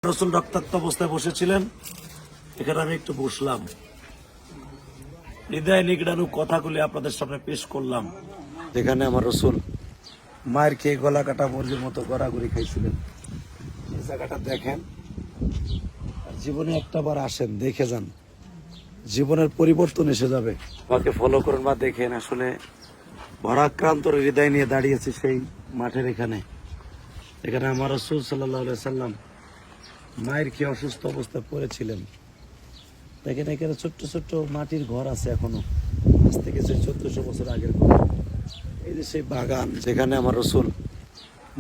রসুল রক্তাক্ত অবস্থায় বসেছিলেন, এখানে আমি একটু বসলাম, হৃদয় নিগড়ানো কথাগুলি আপনাদের সামনে পেশ করলাম। যেখানে আমার রসুল মায়ের খেয়ে গলা কাটা মুরগির মতো গড়াগড়ি খাইছিলেন, এই জায়গাটা দেখেন। আর জীবনে একটা বার আসেন, দেখে যান, জীবনের পরিবর্তন এসে যাবে। আমাকে ফলো করুন বা দেখেন, আসলে ভারাক্রান্ত হৃদয় নিয়ে দাঁড়িয়েছে সেই মাঠের এখানে। এখানে আমার রসুল সাল্লাল্লাহু আলাইহি সাল্লাম মায়ের খেয়ে অসুস্থ অবস্থায় পড়েছিলেন। দেখেন এখানে ছোট্ট ছোট্ট মাটির ঘর আছে এখনো, আজ থেকে সেই 1400 বছর আগের ঘর। এই যে সেই বাগান যেখানে আমার রসুল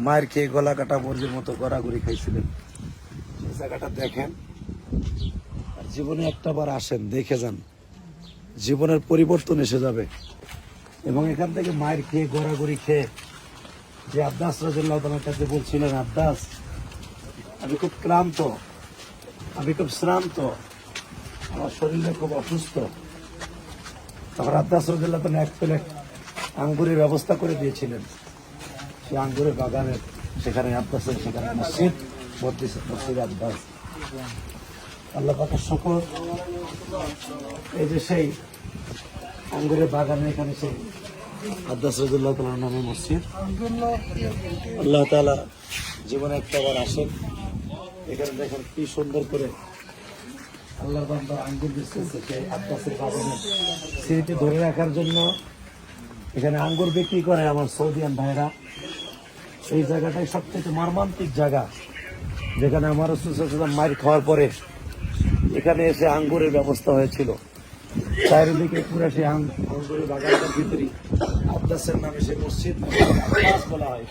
মায়ের খেয়ে গলা কাটা মুরগির মতো গড়াগড়ি খাইছিলেন, এই জায়গাটা দেখেন। আর জীবনে একটা বার আসেন, দেখে যান, জীবনের পরিবর্তন এসে যাবে। এবং এখান থেকে মায়ের খেয়ে গড়াগড়ি খেয়ে যে আব্বাস রাদিয়াল্লাহু তাআলার কাছে বলছিলেন, আব্বাস আমি খুব ক্লান্ত, আমি খুব শ্রান্ত, আমার শরীরে খুব অসুস্থ। তখন আব্বাস রাদিয়াল্লাহু তাআলা এক প্লেট আঙ্গুরের ব্যবস্থা করে দিয়েছিলেন। সেই আঙ্গুরের বাগানের সেখানে আব্বাসের সেখানে মসজিদ মসজিদ আব্বাস। আল্লাহ পাকের শুকর, এই যে সেই আঙ্গুরের বাগানে এখানে সেই আব্বাস রাদিয়াল্লাহু তাআলার নামে মসজিদ। আল্লাহ তাআলা জীবনে একটা বার আসেন, এখানে দেখেন কি সুন্দর করে আল্লাহর বান্দা আঙ্গুর দিচ্ছে। সেই আব্বাসের বাগানের স্মৃতি ধরে রাখার জন্য এখানে আঙ্গুর বিক্রি করে আমার সৌদিয়ান ভাইরা। এই জায়গাটাই সবচেয়ে মর্মান্তিক জায়গা, যেখানে আমার রাসূল সাল্লাল্লাহু আলাইহি ওয়াসাল্লাম মার খাওয়ার পরে এখানে এসে আঙ্গুরের ব্যবস্থা হয়েছিল। চারিদিকে পুরো সেই আঙ্গুরের বাগানটার ভিতরে আব্বাসের নামে সেই মসজিদ আব্বাস বলা হয়।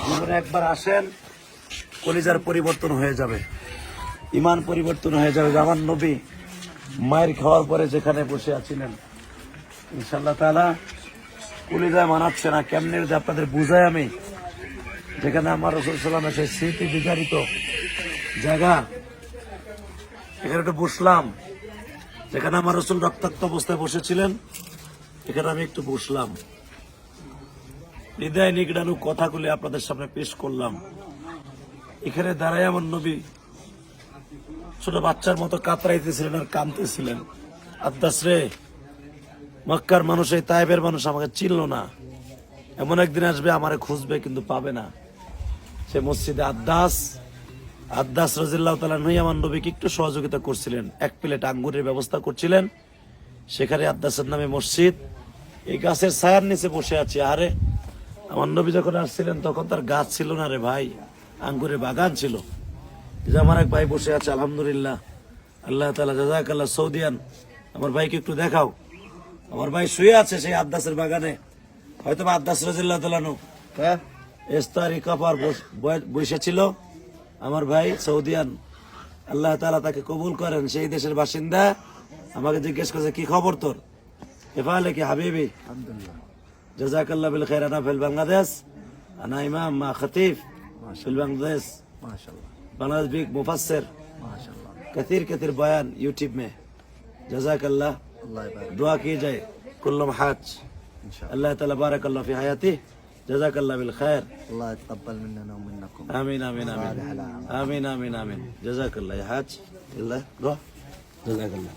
জীবনে একবার আসেন, কলিজার পরিবর্তন হয়ে যাবে, ইমান পরিবর্তন হয়ে যাবে। আমার নবী মায়ের খাওয়ার পরে যেখানে বসে আছিলেন, ইনশাআল্লাহ তাআলা কলিজায় মানাচ্ছে না কেমনে যে আপনাদের বুঝাই আমি। যেখানে আমার রাসূল সাল্লাল্লাহু আলাইহি ওয়াসাল্লাম সেই স্মৃতি বিতাড়িত জায়গা, এখানে একটু বসলাম। যেখানে আমার রাসূল রক্তাক্ত অবস্থায় বসেছিলেন, এখানে আমি একটু বসলাম, হৃদয় নিগড়ানো কথাগুলি আপনাদের সামনে পেশ করলাম। এখানে দাঁড়ায় আমার নবী ছোট বাচ্চার মতো কাতরাইতেছিলেন আর কাঁদতেছিলেন। আব্বাস রে, মক্কার মানুষ, এই তায়েবের মানুষ আমাকে চিনল না, এমন একদিন আসবে আমারে খুঁজবে কিন্তু পাবে না। সে মসজিদে আব্বাস রাদিয়াল্লাহু তাআলা নই আমার নবীকে একটু সহযোগিতা করছিলেন, এক প্লেট আঙ্গুরের ব্যবস্থা করছিলেন। সেখানে আব্বাসের নামে মসজিদ, এই গাছের ছায়ার নিচে বসে আছি। আরে আমার নবী যখন আসছিলেন তখন তার গাছ ছিল না রে ভাই, আঙ্গুরের বাগান ছিল। যে আমার এক ভাই বসে আছে, আলহামদুলিল্লাহ, আল্লাহ তাআলা জাযাকাল্লাহ। সৌদিয়ান আমার ভাইকে একটু দেখাও। আমার ভাই শুয়ে আছে সেই আব্বাসের বাগানে, হয়তো আব্বাস রাদিয়াল্লাহু তাআলা ইস্তারি কাপার বসেছিল। আমার ভাই সৌদিয়ান, আল্লাহ তাআলা তাকে কবুল করেন, সেই দেশের বাসিন্দা। আমাকে জিজ্ঞেস করছে কি খবর তোর, এফালে কি হাবিবি, আলহামদুলিল্লাহ, জাযাকাল্লাহ বিল খাইর, আনা ফিল বাংলাদেশ, আনা ইমাম মা খতিব ফিল বাংলাদেশ, মাশাআল্লাহ, बांग्लादेश बिग मुफस्सिर, माशाल्लाह, कथीर बयान यूट्यूब में, जज़ाकल्लाह, दुआ की जाए कुल्लुम हाज, अल्लाह ताला बारक अल्लाह फी हयाती, जज़ाकल्लाह बिल खैर, अल्लाह यतक़ब्बल मिन्ना व मिन्नकुम, आमीन आमीन आमीन आमीन आमीन आमीन, जज़ाकल्लाह या हाज, अल्लाह गो, जज़ाकल्लाह।